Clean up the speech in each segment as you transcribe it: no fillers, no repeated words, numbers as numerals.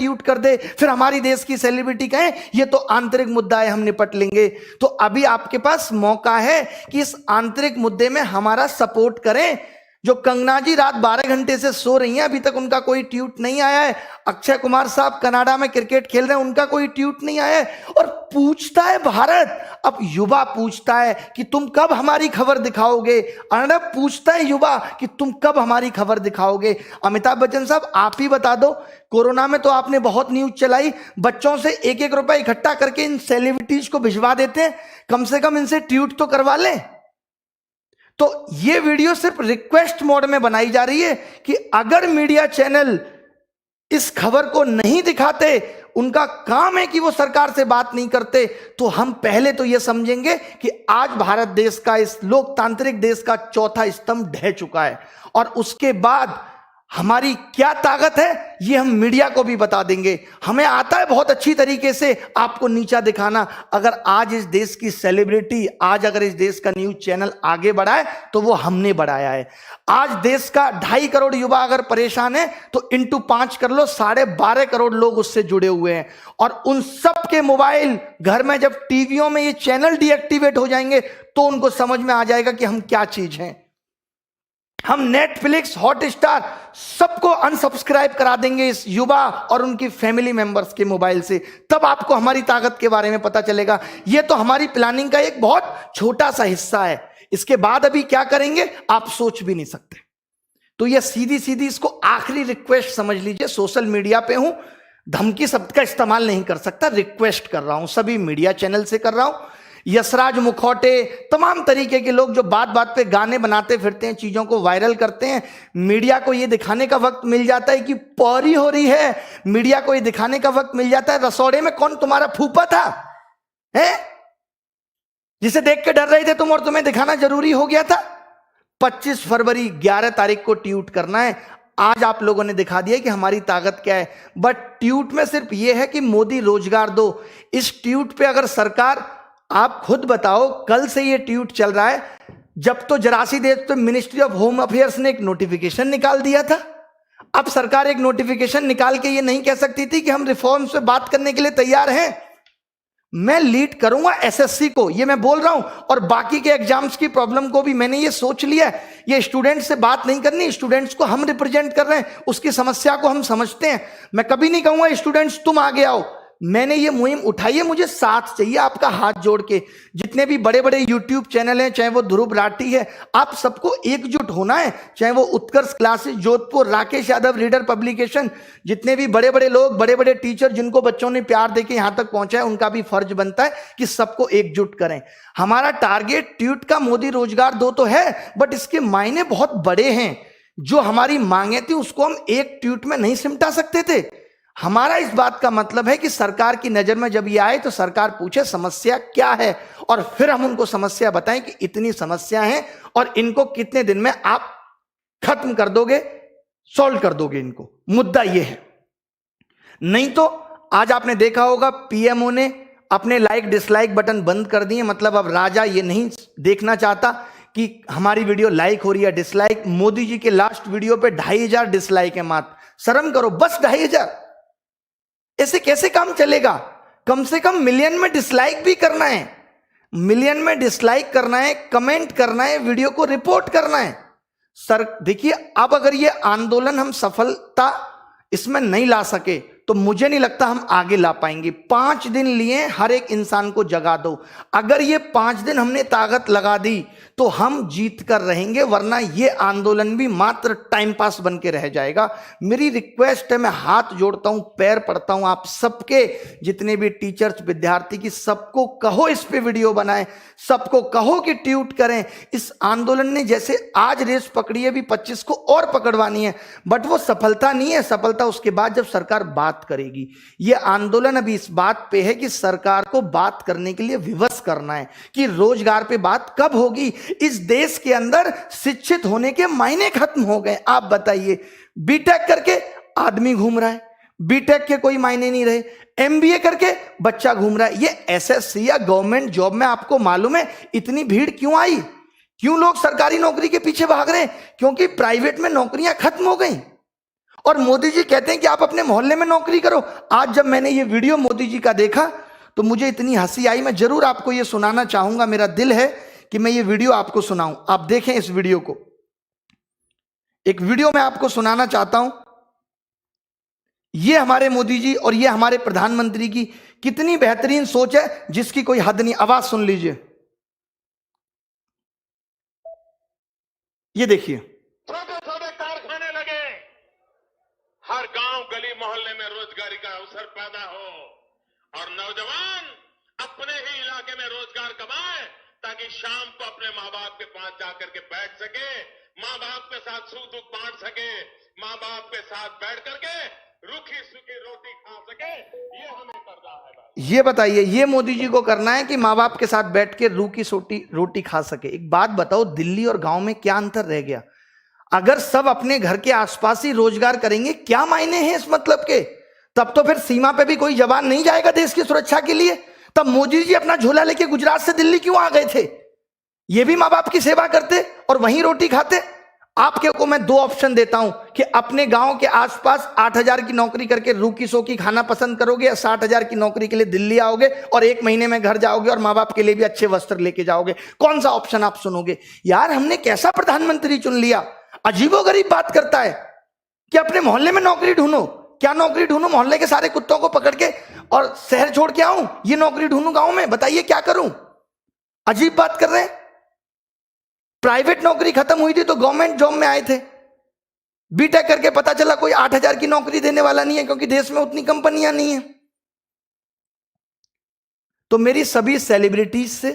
Tweet कर दे, फिर हमारी देश की सेलिब्रिटी कहे ये तो आंतरिक मुद्दा है, हम निपट लेंगे। तो अभी आपके पास मौका है कि इस आंतरिक मुद्दे में हमारा सपोर्ट करें। जो कंगना जी रात 12 घंटे से सो रही हैं, अभी तक उनका कोई ट्वीट नहीं आया है। अक्षय कुमार साहब कनाडा में क्रिकेट खेल रहे हैं, उनका कोई ट्वीट नहीं आया है। और पूछता है भारत, अब युवा पूछता है कि तुम कब हमारी खबर दिखाओगे। अर्णब पूछता है युवा कि तुम कब हमारी खबर दिखाओगे। अमिताभ बच्चन साहब आप ही बता दो, कोरोना में तो आपने बहुत न्यूज चलाई, बच्चों से एक एक रुपए इकट्ठा करके इन सेलिब्रिटीज को भिजवा देते हैं, कम से कम इनसे ट्वीट तो करवा लें। तो ये वीडियो सिर्फ रिक्वेस्ट मोड में बनाई जा रही है कि अगर मीडिया चैनल इस खबर को नहीं दिखाते, उनका काम है कि वो सरकार से बात नहीं करते, तो हम पहले तो ये समझेंगे कि आज भारत देश का, इस लोकतांत्रिक देश का चौथा स्तंभ ढह चुका है। और उसके बाद हमारी क्या ताकत है ये हम मीडिया को भी बता देंगे। हमें आता है बहुत अच्छी तरीके से आपको नीचा दिखाना। अगर आज इस देश की सेलिब्रिटी, आज अगर इस देश का न्यूज चैनल आगे बढ़ाए तो वो हमने बढ़ाया है। आज देश का 2.5 करोड़ युवा अगर परेशान है तो इंटू 5 कर लो, 12.5 करोड़ लोग उससे जुड़े हुए हैं। और उन सब के मोबाइल घर में जब टीवियों में ये चैनल डीएक्टिवेट हो जाएंगे तो उनको समझ में आ जाएगा कि हम क्या चीज हैं। हम नेटफ्लिक्स, हॉटस्टार सबको अनसब्सक्राइब करा देंगे इस युवा और उनकी फैमिली मेंबर्स के मोबाइल से, तब आपको हमारी ताकत के बारे में पता चलेगा। यह तो हमारी प्लानिंग का एक बहुत छोटा सा हिस्सा है। इसके बाद अभी क्या करेंगे आप सोच भी नहीं सकते। तो यह सीधी सीधी इसको आखिरी रिक्वेस्ट समझ लीजिए। सोशल मीडिया पे हूं, धमकी शब्द का इस्तेमाल नहीं कर सकता, रिक्वेस्ट कर रहा हूं, सभी मीडिया चैनल से कर रहा हूं। यशराज मुखौटे, तमाम तरीके के लोग जो बात बात पे गाने बनाते फिरते हैं, चीजों को वायरल करते हैं, मीडिया को ये दिखाने का वक्त मिल जाता है कि पौरी हो रही है, मीडिया को ये दिखाने का वक्त मिल जाता है रसोड़े में कौन तुम्हारा फूफा था, है जिसे देख के डर रहे थे तुम, और तुम्हें दिखाना जरूरी हो गया था। 25 फरवरी 11 तारीख को ट्वीट करना है। आज आप लोगों ने दिखा दिया कि हमारी ताकत क्या है। बट ट्वीट में सिर्फ यह है कि मोदी रोजगार दो। इस ट्वीट पे अगर सरकार, आप खुद बताओ, कल से ये ट्वीट चल रहा है, जब तो जरासी देश पे मिनिस्ट्री ऑफ होम अफेयर्स ने एक नोटिफिकेशन निकाल दिया था। अब सरकार एक नोटिफिकेशन निकाल के ये नहीं कह सकती थी कि हम रिफॉर्म्स पे बात करने के लिए तैयार हैं। मैं लीड करूंगा एसएससी को, ये मैं बोल रहा हूं, और बाकी के एग्जाम्स की प्रॉब्लम को भी मैंने ये सोच लिया है। ये स्टूडेंट्स से बात नहीं करनी, स्टूडेंट्स को हम रिप्रेजेंट कर रहे हैं, उसकी समस्या को हम समझते हैं। मैं कभी नहीं कहूंगा स्टूडेंट्स तुम आगे आओ। मैंने ये मुहिम उठाई है, मुझे साथ चाहिए आपका, हाथ जोड़ के। जितने भी बड़े बड़े यूट्यूब चैनल हैं, चाहे वो ध्रुव राठी है, आप सबको एकजुट होना है। चाहे वो Utkarsh classes Jodhpur, Rakesh Yadav reader publication, जितने भी बड़े बड़े लोग, बड़े बड़े टीचर जिनको बच्चों ने प्यार देके यहां तक पहुंचा है, उनका भी फर्ज बनता है कि सबको एकजुट करें। हमारा टारगेट ट्वीट का मोदी रोजगार दो तो है, बट इसके मायने बहुत बड़े हैं। जो हमारी मांगे थी उसको हम एक ट्वीट में नहीं सिमटा सकते थे। हमारा इस बात का मतलब है कि सरकार की नजर में जब ये आए तो सरकार पूछे समस्या क्या है, और फिर हम उनको समस्या बताएं कि इतनी समस्या है और इनको कितने दिन में आप खत्म कर दोगे, सॉल्व कर दोगे इनको। मुद्दा ये है। नहीं तो आज आपने देखा होगा पीएमओ ने अपने लाइक डिसलाइक बटन बंद कर दिए। मतलब अब राजा ये नहीं देखना चाहता कि हमारी वीडियो लाइक हो रही है डिसलाइक। मोदी जी के लास्ट वीडियो पे 2500 डिसलाइक है मात्र। शर्म करो, बस 2500। ऐसे कैसे काम चलेगा? कम से कम मिलियन में डिसलाइक भी करना है, मिलियन में डिसलाइक करना है, कमेंट करना है, वीडियो को रिपोर्ट करना है। सर देखिए, अब अगर ये आंदोलन हम सफलता इसमें नहीं ला सके तो मुझे नहीं लगता हम आगे ला पाएंगे। 5 दिन लिए, हर एक इंसान को जगा दो। अगर ये 5 दिन हमने ताकत लगा दी तो हम जीत कर रहेंगे, वरना ये आंदोलन भी मात्र टाइम पास बन के रह जाएगा। मेरी रिक्वेस्ट है, मैं हाथ जोड़ता हूं, पैर पड़ता हूं आप सबके, जितने भी टीचर्स, विद्यार्थी की, सबको कहो इस पे वीडियो बनाएं, सबको कहो कि ट्वीट करें। इस आंदोलन ने जैसे आज रेस पकड़ी है, भी 25 को और पकड़वानी है, बट वो सफलता नहीं है। सफलता उसके बाद जब सरकार बात करेगी। यह आंदोलन अभी इस बात पे है कि सरकार को बात करने के लिए विवश करना है कि रोजगार पे बात कब होगी। इस देश के अंदर शिक्षित होने के मायने खत्म हो गए। आप बताइए, बीटेक करके आदमी घूम रहा है, बीटेक के कोई मायने नहीं रहे, एमबीए करके बच्चा घूम रहा है। ये एसएससी या गवर्नमेंट जॉब में आपको मालूम है इतनी भीड़ क्यों आई? क्यों लोग सरकारी नौकरी के पीछे भाग रहे हैं? क्योंकि प्राइवेट में नौकरियां खत्म हो गई। और मोदी जी कहते हैं कि आप अपने मोहल्ले में नौकरी करो। आज जब मैंने ये वीडियो मोदी जी का देखा तो मुझे इतनी हंसी आई, मैं जरूर आपको ये सुनाना चाहूंगा। मेरा दिल है कि मैं ये वीडियो आपको सुनाऊं। आप देखें इस वीडियो को। एक वीडियो मैं आपको सुनाना चाहता हूं। ये हमारे मोदी जी और ये हमारे प्रधानमंत्री की कितनी बेहतरीन सोच है जिसकी कोई हद नहीं। आवाज सुन लीजिए, ये देखिए। छोटे छोटे कारखाने लगे, हर गांव गली मोहल्ले में रोजगारी का अवसर पैदा हो और नौजवान अपने ही इलाके में रोजगार कमाए ताकि शाम को अपने माँ बाप के पास जाकर के बैठ सके, माँ बाप के साथ सुख दुख बांट सके, माँ बाप के साथ बैठ करके रूखी सूखी रोटी खा सके। ये हमें करना है बस। ये बताइए, ये मोदी जी को करना है कि माँ बाप के साथ बैठ के रूखी रोटी खा सके। एक बात बताओ, दिल्ली और गांव में क्या अंतर रह गया? अगर सब अपने घर के आसपास ही रोजगार करेंगे, क्या मायने हैं इस मतलब के? तब तो फिर सीमा पे भी कोई जवान नहीं जाएगा देश की सुरक्षा के लिए। तब मोदी जी अपना झोला लेके गुजरात से दिल्ली क्यों आ गए थे? ये भी माँ बाप की सेवा करते और वहीं रोटी खाते। आपके को मैं दो ऑप्शन देता हूं कि अपने गांव के आसपास 8,000 की नौकरी करके रूखी सोखी खाना पसंद करोगे, या 60,000 की नौकरी के लिए दिल्ली आओगे और 1 महीने में घर जाओगे और माँ बाप के लिए भी अच्छे वस्त्र लेके जाओगे। कौन सा ऑप्शन आप सुनोगे? यार, हमने कैसा प्रधानमंत्री चुन लिया। अजीबोगरीब बात करता है कि अपने मोहल्ले में नौकरी ढूंढो। क्या नौकरी ढूंढो? मोहल्ले के सारे कुत्तों को पकड़ के और शहर छोड़ के आऊं? ये नौकरी ढूंढूं गांव में? बताइए क्या करूं? अजीब बात कर रहे हैं। प्राइवेट नौकरी खत्म हुई थी तो गवर्नमेंट जॉब में आए थे। बीटेक करके पता चला कोई 8,000 की नौकरी देने वाला नहीं है, क्योंकि देश में उतनी कंपनियां नहीं है। तो मेरी सभी सेलिब्रिटीज से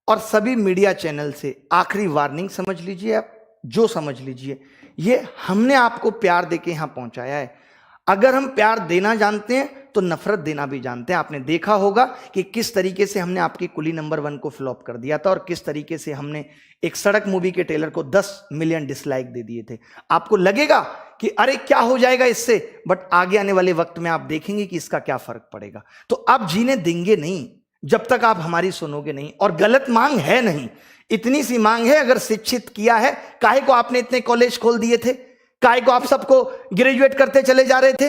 और सभी मीडिया चैनल से आखिरी वार्निंग समझ लीजिए, आप जो समझ लीजिए, ये हमने आपको प्यार देके यहां पहुंचाया है। अगर हम प्यार देना जानते हैं तो नफरत देना भी जानते हैं। आपने देखा होगा कि किस तरीके से हमने आपकी कुली नंबर 1 को फ्लॉप कर दिया था और किस तरीके से हमने एक सड़क मूवी के ट्रेलर को 10 मिलियन डिसलाइक दे दिए थे। आपको लगेगा कि अरे क्या हो जाएगा इससे, बट आगे आने वाले वक्त में आप देखेंगे कि इसका क्या फर्क पड़ेगा। तो आप जीने देंगे नहीं जब तक आप हमारी सुनोगे नहीं। और गलत मांग है नहीं, इतनी सी मांग है, अगर शिक्षित किया है, काहे को आपने इतने कॉलेज खोल दिए थे? काहे को आप सबको ग्रेजुएट करते चले जा रहे थे?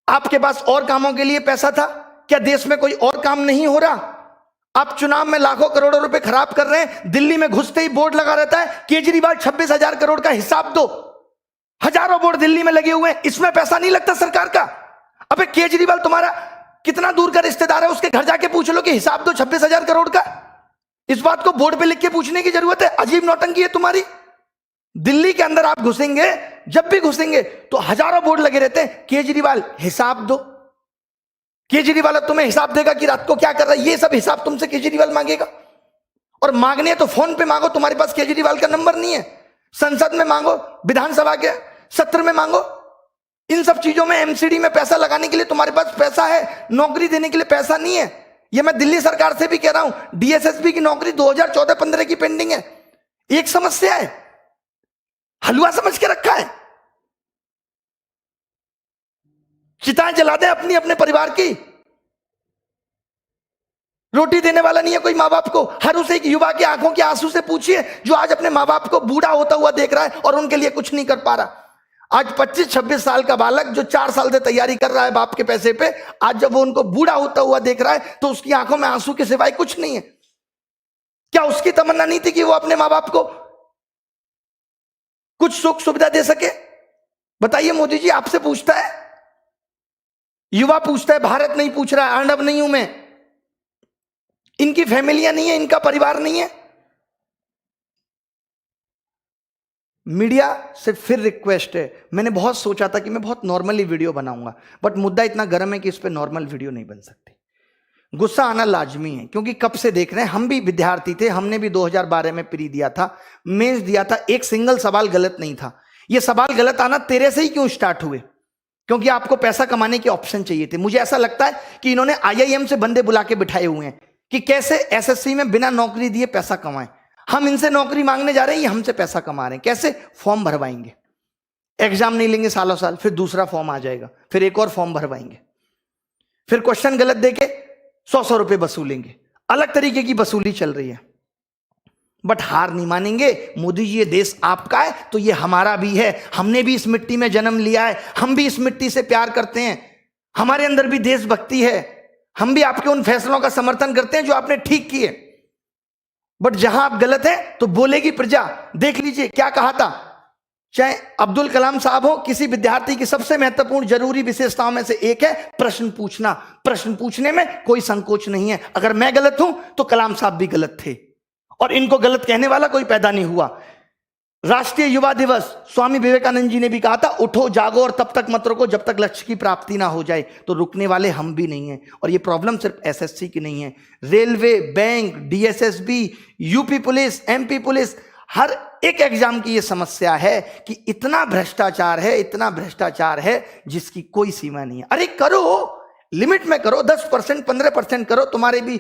आपके पास और कामों के लिए पैसा था क्या? देश में कोई और काम नहीं हो रहा? आप चुनाव में लाखों करोड़ों रुपए खराब कर रहे हैं। दिल्ली में घुसते ही बोर्ड लगा रहता है, केजरीवाल 26,000 करोड़ का हिसाब दो। हजारों बोर्ड दिल्ली में लगे हुए हैं, इसमें पैसा नहीं लगता सरकार का? अबे केजरीवाल तुम्हारा कितना दूर का रिश्तेदार है, उसके घर जाके पूछ लो कि हिसाब दो 26,000 करोड़ का। इस बात को बोर्ड पे लिख के पूछने की जरूरत है? अजीब नौटंकी है तुम्हारी। दिल्ली के अंदर आप घुसेंगे, जब भी घुसेंगे तो हजारों बोर्ड लगे रहते हैं, केजरीवाल हिसाब दो। केजरीवाल तुम्हें हिसाब देगा कि रात को क्या कर रहा है, ये सब हिसाब तुमसे केजरीवाल मांगेगा। और मांगने तो फोन पे मांगो, तुम्हारे पास केजरीवाल का नंबर नहीं है। संसद में मांगो, विधानसभा के सत्र में मांगो। इन सब चीजों में एमसीडी में पैसा लगाने के लिए तुम्हारे पास पैसा है, नौकरी देने के लिए पैसा नहीं है। यह मैं दिल्ली सरकार से भी कह रहा हूं, डीएसएसबी की नौकरी 2014-15 की पेंडिंग है। एक समस्या है, हलवा समझ के रखा है। चिताएं जला दें अपनी अपने परिवार की। रोटी देने वाला नहीं है कोई माँ बाप को। हर उस एक युवा की आंखों के आंसू से पूछिए जो आज अपने माँ बाप को बूढ़ा होता हुआ देख रहा है और उनके लिए कुछ नहीं कर पा रहा। आज 25-26 साल का बालक जो 4 साल से तैयारी कर रहा है बाप के पैसे पे, आज जब वो उनको बूढ़ा होता हुआ देख रहा है तो उसकी आंखों में आंसू के सिवाय कुछ नहीं है। क्या उसकी तमन्ना नहीं थी कि वो अपने माँ बाप को कुछ सुख सुविधा दे सके? बताइए, मोदी जी आपसे पूछता है, युवा पूछता है, भारत नहीं पूछ रहा है। अर्नब नहीं हूं मैं, इनकी फैमिलियां नहीं है, इनका परिवार नहीं है। मीडिया से फिर रिक्वेस्ट है, मैंने बहुत सोचा था कि मैं बहुत नॉर्मली वीडियो बनाऊंगा, बट मुद्दा इतना गर्म है कि इस पे नॉर्मल वीडियो नहीं बन सकती। गुस्सा आना लाजमी है, क्योंकि कब से देख रहे हैं, हम भी विद्यार्थी थे, हमने भी 2012 में प्री दिया था, मेंस दिया था, एक सिंगल सवाल गलत नहीं था। ये सवाल गलत आना तेरे से ही क्यों स्टार्ट हुए? क्योंकि आपको पैसा कमाने के ऑप्शन चाहिए थे। मुझे ऐसा लगता है कि इन्होंने आईआईएम से बंदे बुला के बिठाए हुए हैं कि कैसे एसएससी में बिना नौकरी दिए पैसा कमाएं। हम इनसे नौकरी मांगने जा रहे हैं, ये हमसे पैसा कमा रहे हैं। कैसे? फॉर्म भरवाएंगे, एग्जाम नहीं लेंगे सालों साल, फिर दूसरा फॉर्म आ जाएगा, फिर एक और फॉर्म भरवाएंगे, फिर क्वेश्चन गलत देके 100-100 रुपए वसूलेंगे। अलग तरीके की वसूली चल रही है। बट हार नहीं मानेंगे। मोदी जी, ये देश आपका है तो ये हमारा भी है, हमने भी इस मिट्टी में जन्म लिया है, हम भी इस मिट्टी से प्यार करते हैं, हमारे अंदर भी देशभक्ति है, हम भी आपके उन फैसलों का समर्थन करते हैं जो आपने ठीक किए। बट जहां आप गलत हैं तो बोलेगी प्रजा। देख लीजिए क्या कहा था, चाहे अब्दुल कलाम साहब हो, किसी विद्यार्थी की सबसे महत्वपूर्ण जरूरी विशेषताओं में से एक है प्रश्न पूछना। प्रश्न पूछने में कोई संकोच नहीं है। अगर मैं गलत हूं तो कलाम साहब भी गलत थे, और इनको गलत कहने वाला कोई पैदा नहीं हुआ। राष्ट्रीय युवा दिवस, स्वामी विवेकानंद जी ने भी कहा था, उठो जागो और तब तक मत रुको जब तक लक्ष्य की प्राप्ति ना हो जाए। तो रुकने वाले हम भी नहीं हैं। और ये प्रॉब्लम सिर्फ एसएससी की नहीं है, railway, bank, DSSB, UP police, MP police, हर एक एग्जाम की ये समस्या है कि इतना भ्रष्टाचार है, इतना भ्रष्टाचार है जिसकी कोई सीमा नहीं है। अरे करो, लिमिट में करो, 10%, 15% करो, तुम्हारे भी